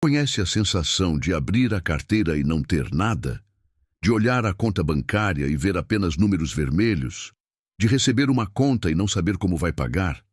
conhece a sensação de abrir a carteira e não ter nada? De olhar a conta bancária e ver apenas números vermelhos? De receber uma conta e não saber como vai pagar?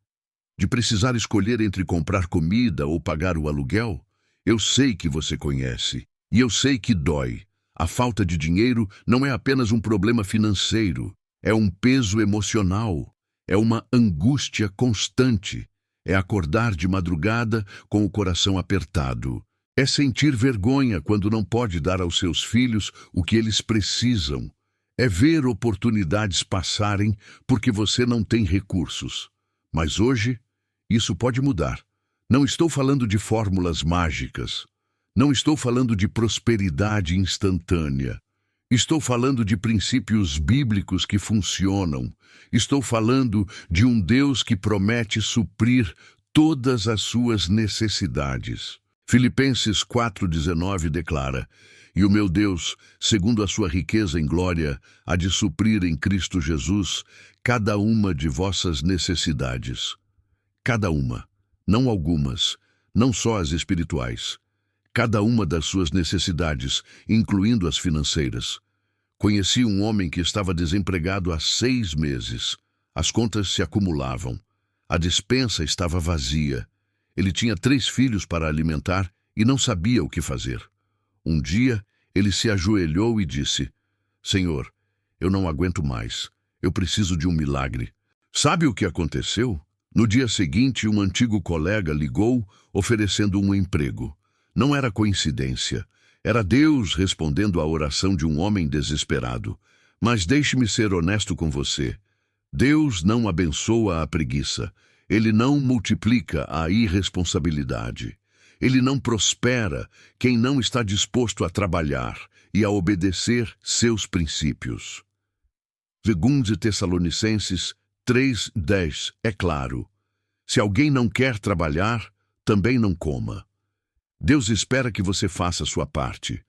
De precisar escolher entre comprar comida ou pagar o aluguel? Eu sei que você conhece, e eu sei que dói. A falta de dinheiro não é apenas um problema financeiro, é um peso emocional, é uma angústia constante, é acordar de madrugada com o coração apertado, é sentir vergonha quando não pode dar aos seus filhos o que eles precisam, é ver oportunidades passarem porque você não tem recursos. Mas hoje, isso pode mudar. Não estou falando de fórmulas mágicas. Não estou falando de prosperidade instantânea. Estou falando de princípios bíblicos que funcionam. Estou falando de um Deus que promete suprir todas as suas necessidades. Filipenses 4,19 declara: "E o meu Deus, segundo a sua riqueza em glória, há de suprir em Cristo Jesus cada uma de vossas necessidades." Cada uma, não algumas, não só as espirituais. Cada uma das suas necessidades, incluindo as financeiras. Conheci um homem que estava desempregado há 6 meses. As contas se acumulavam. A despensa estava vazia. Ele tinha 3 filhos para alimentar e não sabia o que fazer. Um dia, ele se ajoelhou e disse: "Senhor, eu não aguento mais. Eu preciso de um milagre." Sabe o que aconteceu? No dia seguinte, um antigo colega ligou oferecendo um emprego. Não era coincidência. Era Deus respondendo à oração de um homem desesperado. Mas deixe-me ser honesto com você. Deus não abençoa a preguiça. Ele não multiplica a irresponsabilidade. Ele não prospera quem não está disposto a trabalhar e a obedecer seus princípios. 2 Tessalonicenses 3:10 é claro: "Se alguém não quer trabalhar, também não coma." Deus espera que você faça a sua parte.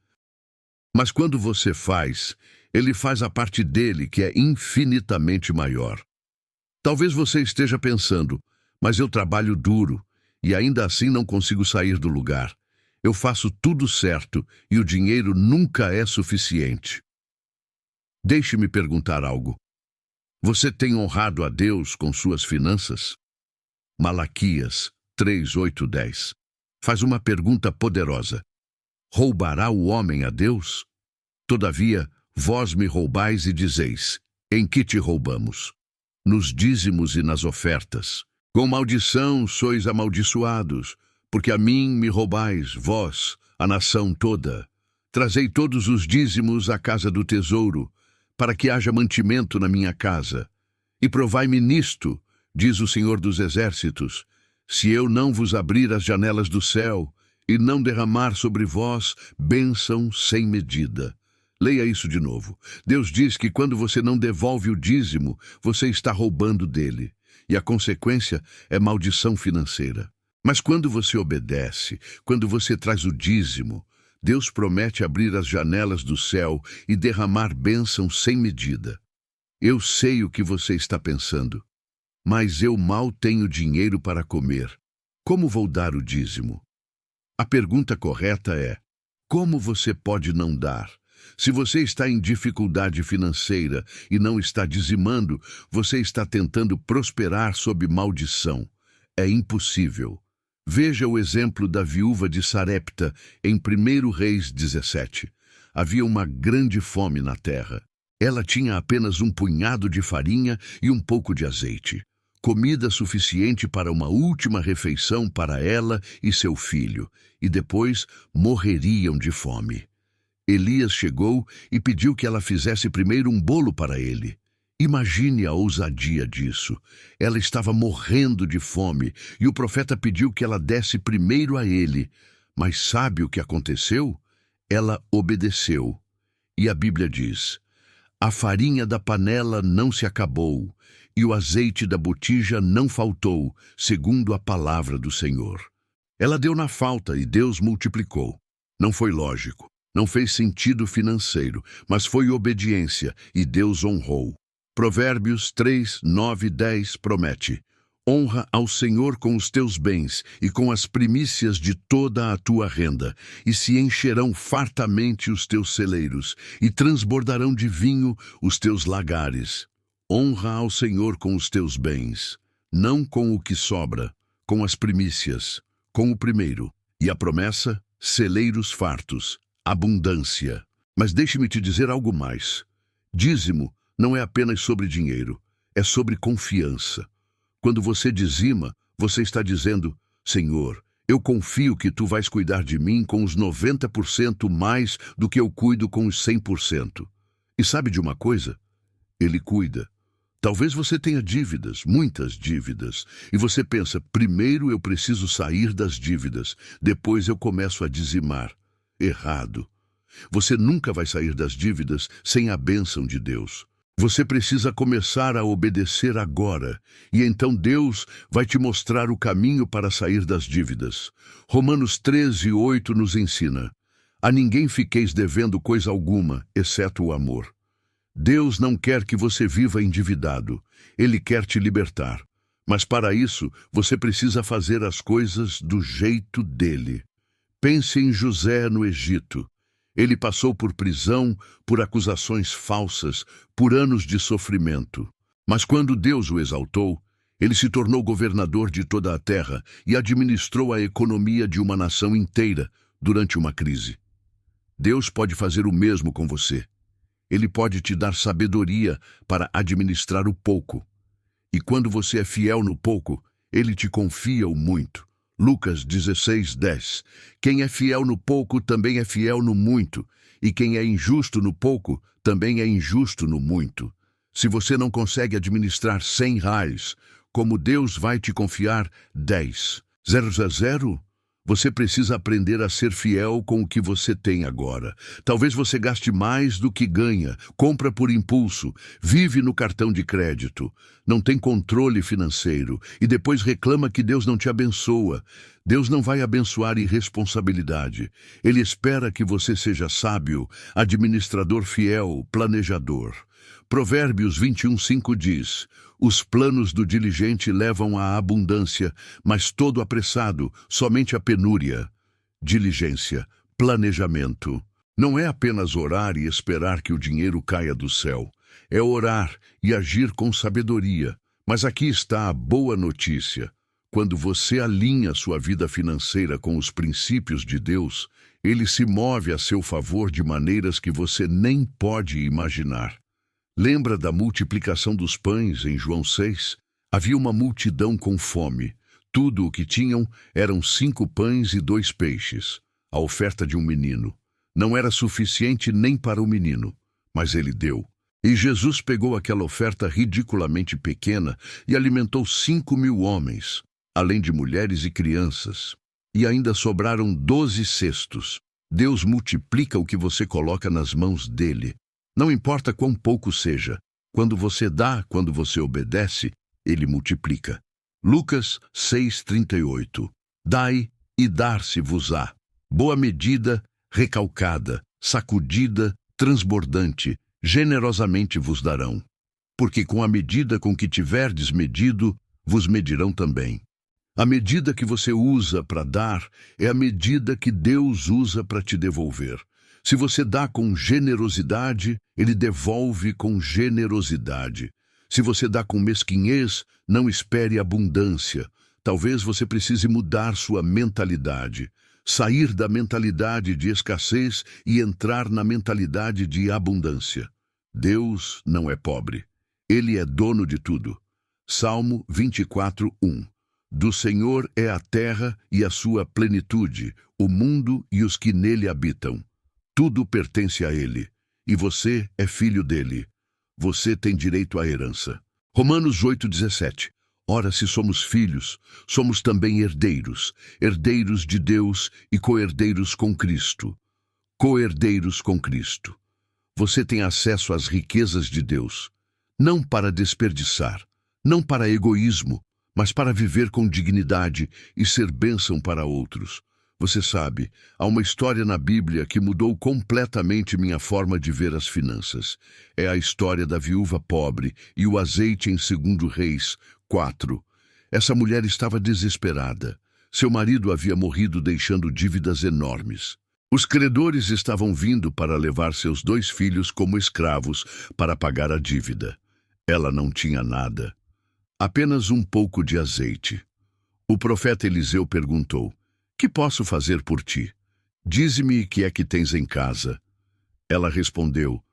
Mas quando você faz, Ele faz a parte dele, que é infinitamente maior. Talvez você esteja pensando: "Mas eu trabalho duro e ainda assim não consigo sair do lugar. Eu faço tudo certo e o dinheiro nunca é suficiente." Deixe-me perguntar algo. Você tem honrado a Deus com suas finanças? Malaquias 3:8-10 faz uma pergunta poderosa: roubará o homem a Deus? Todavia, vós me roubais e dizeis: em que te roubamos? Nos dízimos e nas ofertas. Com maldição sois amaldiçoados, porque a mim me roubais, vós, a nação toda. Trazei todos os dízimos à casa do tesouro, para que haja mantimento na minha casa. E provai-me nisto, diz o Senhor dos Exércitos, se eu não vos abrir as janelas do céu e não derramar sobre vós bênção sem medida. Leia isso de novo. Deus diz que quando você não devolve o dízimo, você está roubando dele. E a consequência é maldição financeira. Mas quando você obedece, quando você traz o dízimo, Deus promete abrir as janelas do céu e derramar bênção sem medida. Eu sei o que você está pensando. Mas eu mal tenho dinheiro para comer. Como vou dar o dízimo? A pergunta correta é: como você pode não dar? Se você está em dificuldade financeira e não está dizimando, você está tentando prosperar sob maldição. É impossível. Veja o exemplo da viúva de Sarepta em 1 Reis 17. Havia uma grande fome na terra. Ela tinha apenas um punhado de farinha e um pouco de azeite. Comida suficiente para uma última refeição para ela e seu filho, e depois morreriam de fome. Elias chegou e pediu que ela fizesse primeiro um bolo para ele. Imagine a ousadia disso. Ela estava morrendo de fome e o profeta pediu que ela desse primeiro a ele. Mas sabe o que aconteceu? Ela obedeceu. E a Bíblia diz: a farinha da panela não se acabou e o azeite da botija não faltou, segundo a palavra do Senhor. Ela deu na falta e Deus multiplicou. Não foi lógico. Não fez sentido financeiro, mas foi obediência e Deus honrou. Provérbios 3, 9 e 10 promete: Honra ao Senhor com os teus bens e com as primícias de toda a tua renda, e se encherão fartamente os teus celeiros, e transbordarão de vinho os teus lagares. Honra ao Senhor com os teus bens, não com o que sobra, com as primícias, com o primeiro. E a promessa, celeiros fartos, abundância. Mas deixe-me te dizer algo mais. Dízimo não é apenas sobre dinheiro, é sobre confiança. Quando você dizima, você está dizendo: Senhor, eu confio que tu vais cuidar de mim com os 90% mais do que eu cuido com os 100%. E sabe de uma coisa? Ele cuida. Talvez você tenha dívidas, muitas dívidas, e você pensa: primeiro eu preciso sair das dívidas, depois eu começo a dizimar. Errado. Você nunca vai sair das dívidas sem a bênção de Deus. Você precisa começar a obedecer agora, e então Deus vai te mostrar o caminho para sair das dívidas. Romanos 13:8 nos ensina: a ninguém fiqueis devendo coisa alguma, exceto o amor. Deus não quer que você viva endividado. Ele quer te libertar. Mas para isso, você precisa fazer as coisas do jeito dele. Pense em José no Egito. Ele passou por prisão, por acusações falsas, por anos de sofrimento. Mas quando Deus o exaltou, ele se tornou governador de toda a terra e administrou a economia de uma nação inteira durante uma crise. Deus pode fazer o mesmo com você. Ele pode te dar sabedoria para administrar o pouco. E quando você é fiel no pouco, ele te confia o muito. Lucas 16:10. Quem é fiel no pouco também é fiel no muito, e quem é injusto no pouco também é injusto no muito. Se você não consegue administrar R$ 100, como Deus vai te confiar 10? 000? Você precisa aprender a ser fiel com o que você tem agora. Talvez você gaste mais do que ganha, compra por impulso, vive no cartão de crédito, não tem controle financeiro e depois reclama que Deus não te abençoa. Deus não vai abençoar irresponsabilidade. Ele espera que você seja sábio, administrador fiel, planejador. Provérbios 21:5 diz: os planos do diligente levam à abundância, mas todo apressado, somente a penúria. Diligência, planejamento. Não é apenas orar e esperar que o dinheiro caia do céu. É orar e agir com sabedoria. Mas aqui está a boa notícia. Quando você alinha sua vida financeira com os princípios de Deus, ele se move a seu favor de maneiras que você nem pode imaginar. Lembra da multiplicação dos pães em João 6? Havia uma multidão com fome. Tudo o que tinham eram 5 pães e 2 peixes. A oferta de um menino. Não era suficiente nem para o menino, mas ele deu. E Jesus pegou aquela oferta ridiculamente pequena e alimentou 5.000 homens, além de mulheres e crianças. E ainda sobraram 12 cestos. Deus multiplica o que você coloca nas mãos dele. Não importa quão pouco seja, quando você dá, quando você obedece, ele multiplica. Lucas 6:38. Dai e dar-se-vos-á. Boa medida, recalcada, sacudida, transbordante, generosamente vos darão. Porque com a medida com que tiverdes medido, vos medirão também. A medida que você usa para dar é a medida que Deus usa para te devolver. Se você dá com generosidade, ele devolve com generosidade. Se você dá com mesquinhez, não espere abundância. Talvez você precise mudar sua mentalidade. Sair da mentalidade de escassez e entrar na mentalidade de abundância. Deus não é pobre. Ele é dono de tudo. Salmo 24:1. Do Senhor é a terra e a sua plenitude, o mundo e os que nele habitam. Tudo pertence a ele, e você é filho dele. Você tem direito à herança. Romanos 8:17. Ora, se somos filhos, somos também herdeiros, herdeiros de Deus e co-herdeiros com Cristo. Co-herdeiros com Cristo. Você tem acesso às riquezas de Deus, não para desperdiçar, não para egoísmo, mas para viver com dignidade e ser bênção para outros. Você sabe, há uma história na Bíblia que mudou completamente minha forma de ver as finanças. É a história da viúva pobre e o azeite em 2 Reis 4. Essa mulher estava desesperada. Seu marido havia morrido deixando dívidas enormes. Os credores estavam vindo para levar seus 2 filhos como escravos para pagar a dívida. Ela não tinha nada, apenas um pouco de azeite. O profeta Eliseu perguntou: "Que posso fazer por ti? Dize-me o que é que tens em casa." Ela respondeu: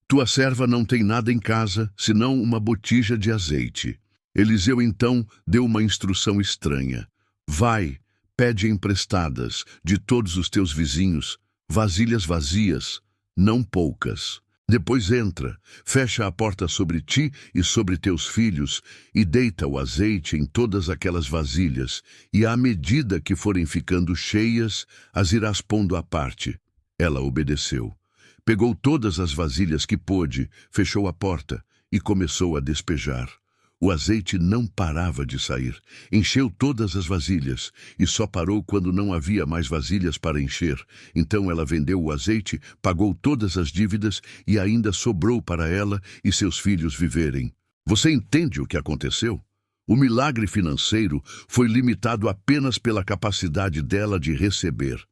"Tua serva não tem nada em casa, senão uma botija de azeite." Eliseu então deu uma instrução estranha: "Vai, pede emprestadas de todos os teus vizinhos, vasilhas vazias, não poucas. Depois entra, fecha a porta sobre ti e sobre teus filhos, e deita o azeite em todas aquelas vasilhas, e à medida que forem ficando cheias, as irás pondo à parte." Ela obedeceu. Pegou todas as vasilhas que pôde, fechou a porta e começou a despejar. O azeite não parava de sair. Encheu todas as vasilhas e só parou quando não havia mais vasilhas para encher. Então ela vendeu o azeite, pagou todas as dívidas e ainda sobrou para ela e seus filhos viverem. Você entende o que aconteceu? O milagre financeiro foi limitado apenas pela capacidade dela de receber.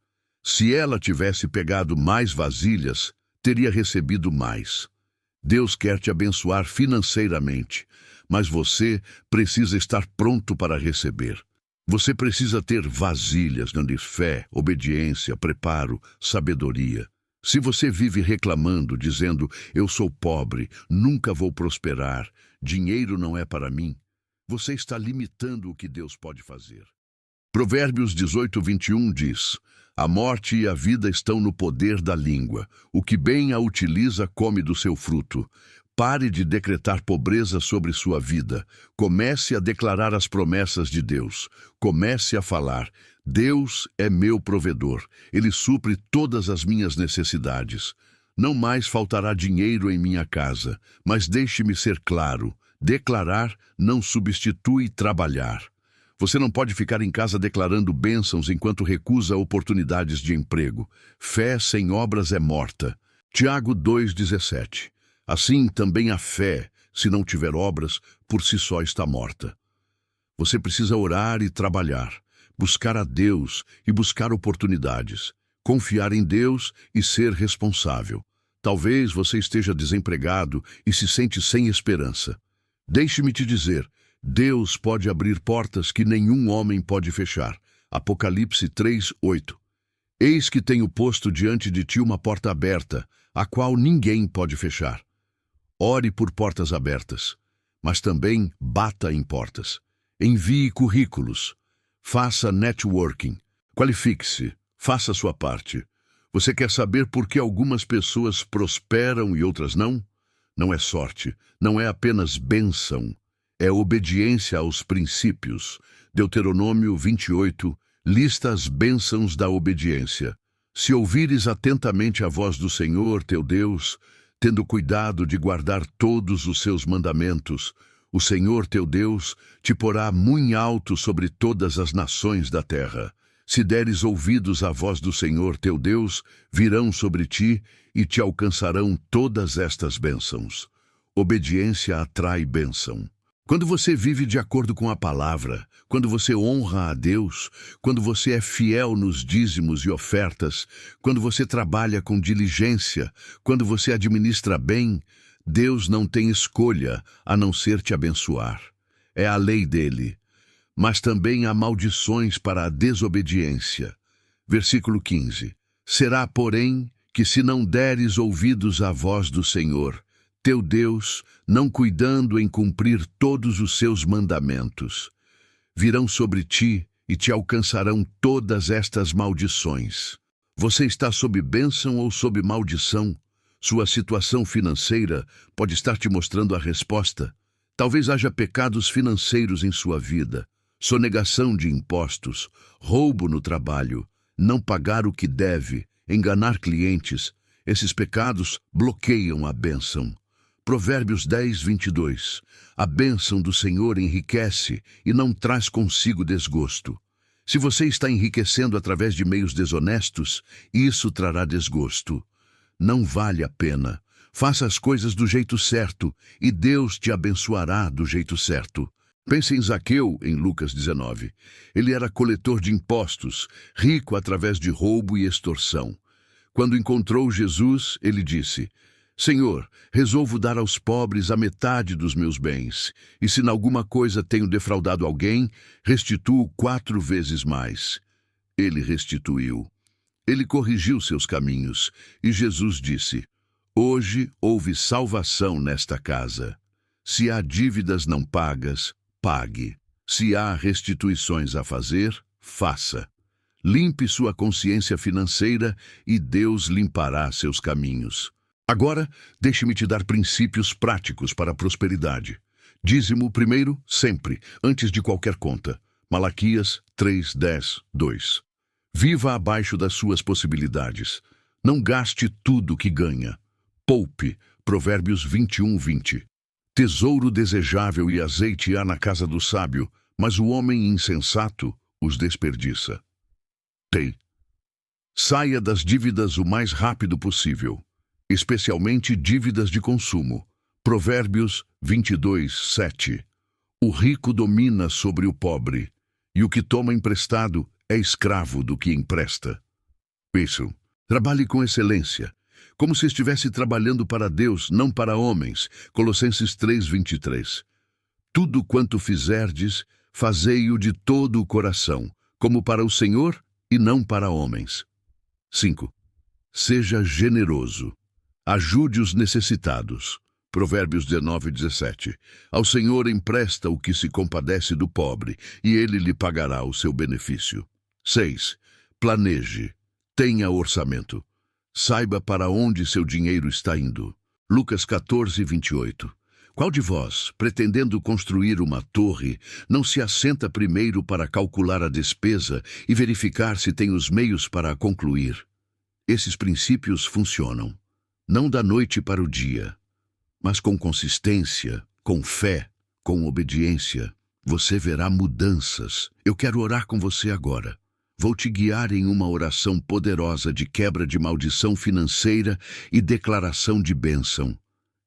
Se ela tivesse pegado mais vasilhas, teria recebido mais. Deus quer te abençoar financeiramente, mas você precisa estar pronto para receber. Você precisa ter vasilhas de fé, obediência, preparo, sabedoria. Se você vive reclamando, dizendo: "Eu sou pobre, nunca vou prosperar, dinheiro não é para mim", você está limitando o que Deus pode fazer. Provérbios 18:21 diz: "A morte e a vida estão no poder da língua. O que bem a utiliza come do seu fruto." Pare de decretar pobreza sobre sua vida. Comece a declarar as promessas de Deus. Comece a falar: "Deus é meu provedor. Ele supre todas as minhas necessidades. Não mais faltará dinheiro em minha casa." Mas deixe-me ser claro: declarar não substitui trabalhar. Você não pode ficar em casa declarando bênçãos enquanto recusa oportunidades de emprego. Fé sem obras é morta. Tiago 2,17. Assim também a fé, se não tiver obras, por si só está morta. Você precisa orar e trabalhar, buscar a Deus e buscar oportunidades, confiar em Deus e ser responsável. Talvez você esteja desempregado e se sente sem esperança. Deixe-me te dizer: Deus pode abrir portas que nenhum homem pode fechar. Apocalipse 3:8. Eis que tenho posto diante de ti uma porta aberta, a qual ninguém pode fechar. Ore por portas abertas, mas também bata em portas. Envie currículos. Faça networking. Qualifique-se. Faça sua parte. Você quer saber por que algumas pessoas prosperam e outras não? Não é sorte, não é apenas bênção. É obediência aos princípios. Deuteronômio 28 lista as bênçãos da obediência. Se ouvires atentamente a voz do Senhor, teu Deus, tendo cuidado de guardar todos os seus mandamentos, o Senhor teu Deus te porá muito alto sobre todas as nações da terra. Se deres ouvidos à voz do Senhor teu Deus, virão sobre ti e te alcançarão todas estas bênçãos. Obediência atrai bênção. Quando você vive de acordo com a palavra, quando você honra a Deus, quando você é fiel nos dízimos e ofertas, quando você trabalha com diligência, quando você administra bem, Deus não tem escolha a não ser te abençoar. É a lei dele. Mas também há maldições para a desobediência. Versículo 15. Será, porém, que se não deres ouvidos à voz do Senhor, teu Deus, não cuidando em cumprir todos os seus mandamentos, virão sobre ti e te alcançarão todas estas maldições. Você está sob bênção ou sob maldição? Sua situação financeira pode estar te mostrando a resposta. Talvez haja pecados financeiros em sua vida, sonegação de impostos, roubo no trabalho, não pagar o que deve, enganar clientes. Esses pecados bloqueiam a bênção. Provérbios 10:22. A bênção do Senhor enriquece e não traz consigo desgosto. Se você está enriquecendo através de meios desonestos, isso trará desgosto. Não vale a pena. Faça as coisas do jeito certo e Deus te abençoará do jeito certo. Pense em Zaqueu, em Lucas 19. Ele era coletor de impostos, rico através de roubo e extorsão. Quando encontrou Jesus, ele disse: Senhor, resolvo dar aos pobres a metade dos meus bens, e se em alguma coisa tenho defraudado alguém, restituo 4 vezes mais. Ele restituiu. Ele corrigiu seus caminhos, e Jesus disse: Hoje houve salvação nesta casa. Se há dívidas não pagas, pague. Se há restituições a fazer, faça. Limpe sua consciência financeira e Deus limpará seus caminhos. Agora, deixe-me te dar princípios práticos para a prosperidade. Dízimo primeiro, sempre, antes de qualquer conta. Malaquias 3:10-2. Viva abaixo das suas possibilidades. Não gaste tudo que ganha. Poupe. Provérbios 21:20. Tesouro desejável e azeite há na casa do sábio, mas o homem insensato os desperdiça. Saia das dívidas o mais rápido possível, especialmente dívidas de consumo. Provérbios 22:7. O rico domina sobre o pobre, e o que toma emprestado é escravo do que empresta. Isso. Trabalhe com excelência, como se estivesse trabalhando para Deus, não para homens. Colossenses 3:23. Tudo quanto fizerdes, fazei-o de todo o coração, como para o Senhor e não para homens. 5. Seja generoso. Ajude os necessitados. Provérbios 19:17. Ao Senhor empresta o que se compadece do pobre, e ele lhe pagará o seu benefício. 6. Planeje. Tenha orçamento. Saiba para onde seu dinheiro está indo. Lucas 14:28. Qual de vós, pretendendo construir uma torre, não se assenta primeiro para calcular a despesa e verificar se tem os meios para a concluir? Esses princípios funcionam, não da noite para o dia, mas com consistência, com fé, com obediência. Você verá mudanças. Eu quero orar com você agora. Vou te guiar em uma oração poderosa de quebra de maldição financeira e declaração de bênção.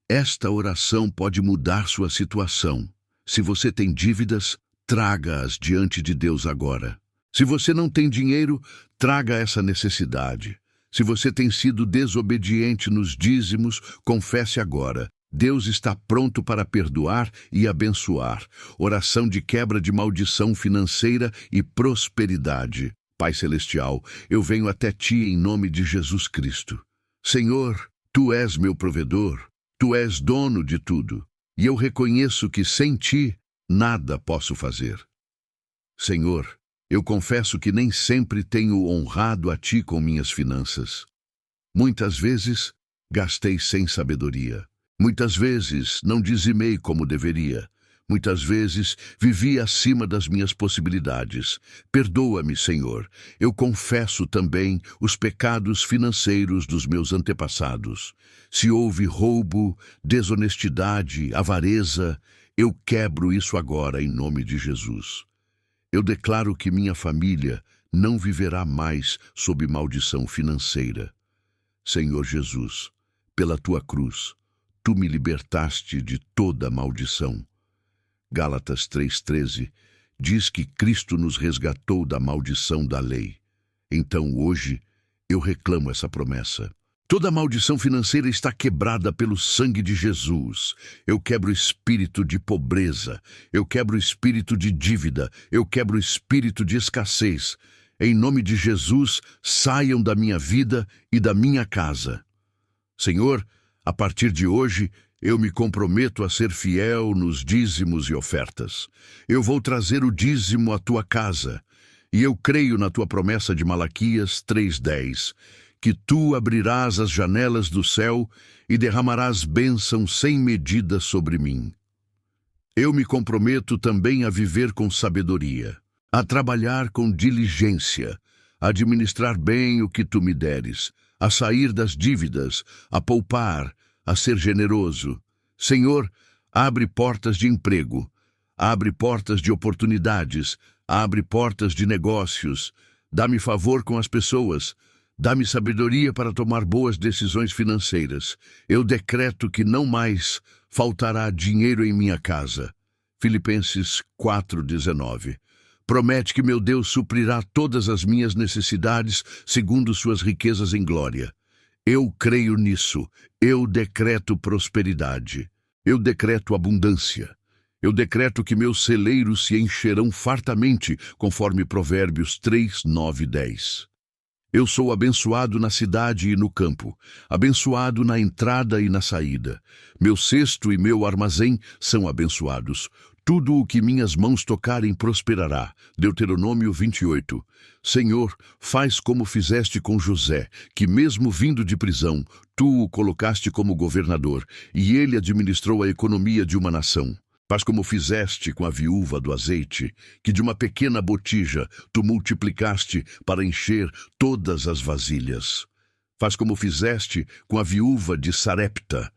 Esta oração pode mudar sua situação. Se você tem dívidas, traga-as diante de Deus agora. Se você não tem dinheiro, traga essa necessidade. Se você tem sido desobediente nos dízimos, confesse agora. Deus está pronto para perdoar e abençoar. Oração de quebra de maldição financeira e prosperidade. Pai Celestial, eu venho até Ti em nome de Jesus Cristo. Senhor, Tu és meu provedor. Tu és dono de tudo, e eu reconheço que sem Ti nada posso fazer. Senhor, eu confesso que nem sempre tenho honrado a Ti com minhas finanças. Muitas vezes gastei sem sabedoria. Muitas vezes não dizimei como deveria. Muitas vezes vivi acima das minhas possibilidades. Perdoa-me, Senhor. Eu confesso também os pecados financeiros dos meus antepassados. Se houve roubo, desonestidade, avareza, eu quebro isso agora em nome de Jesus. Eu declaro que minha família não viverá mais sob maldição financeira. Senhor Jesus, pela Tua cruz, Tu me libertaste de toda maldição. Gálatas 3:13 diz que Cristo nos resgatou da maldição da lei. Então hoje eu reclamo essa promessa. Toda maldição financeira está quebrada pelo sangue de Jesus. Eu quebro o espírito de pobreza, eu quebro o espírito de dívida, eu quebro o espírito de escassez. Em nome de Jesus, saiam da minha vida e da minha casa. Senhor, a partir de hoje, eu me comprometo a ser fiel nos dízimos e ofertas. Eu vou trazer o dízimo à tua casa. E eu creio na tua promessa de Malaquias 3:10, que tu abrirás as janelas do céu e derramarás bênção sem medida sobre mim. Eu me comprometo também a viver com sabedoria, a trabalhar com diligência, a administrar bem o que tu me deres, a sair das dívidas, a poupar, a ser generoso. Senhor, abre portas de emprego, abre portas de oportunidades, abre portas de negócios, dá-me favor com as pessoas, dá-me sabedoria para tomar boas decisões financeiras. Eu decreto que não mais faltará dinheiro em minha casa. Filipenses 4:19. Promete que meu Deus suprirá todas as minhas necessidades segundo suas riquezas em glória. Eu creio nisso. Eu decreto prosperidade. Eu decreto abundância. Eu decreto que meus celeiros se encherão fartamente, conforme Provérbios 3, 9 e 10. Eu sou abençoado na cidade e no campo, abençoado na entrada e na saída. Meu cesto e meu armazém são abençoados. Tudo o que minhas mãos tocarem prosperará. Deuteronômio 28. Senhor, faz como fizeste com José, que mesmo vindo de prisão, tu o colocaste como governador, e ele administrou a economia de uma nação. Faz como fizeste com a viúva do azeite, que de uma pequena botija tu multiplicaste para encher todas as vasilhas. Faz como fizeste com a viúva de Sarepta,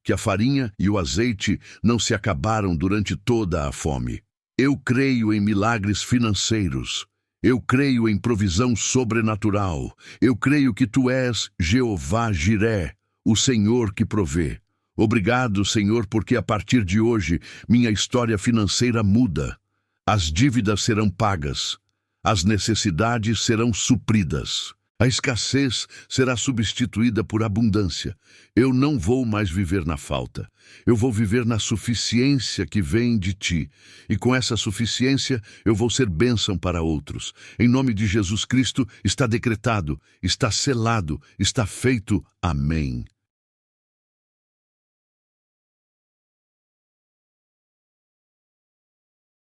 que a farinha e o azeite não se acabaram durante toda a fome. Eu creio em milagres financeiros. Eu creio em provisão sobrenatural. Eu creio que tu és Jeová Jiré, o Senhor que provê. Obrigado, Senhor, porque a partir de hoje minha história financeira muda. As dívidas serão pagas. As necessidades serão supridas. A escassez será substituída por abundância. Eu não vou mais viver na falta. Eu vou viver na suficiência que vem de ti. E com essa suficiência eu vou ser bênção para outros. Em nome de Jesus Cristo está decretado, está selado, está feito. Amém.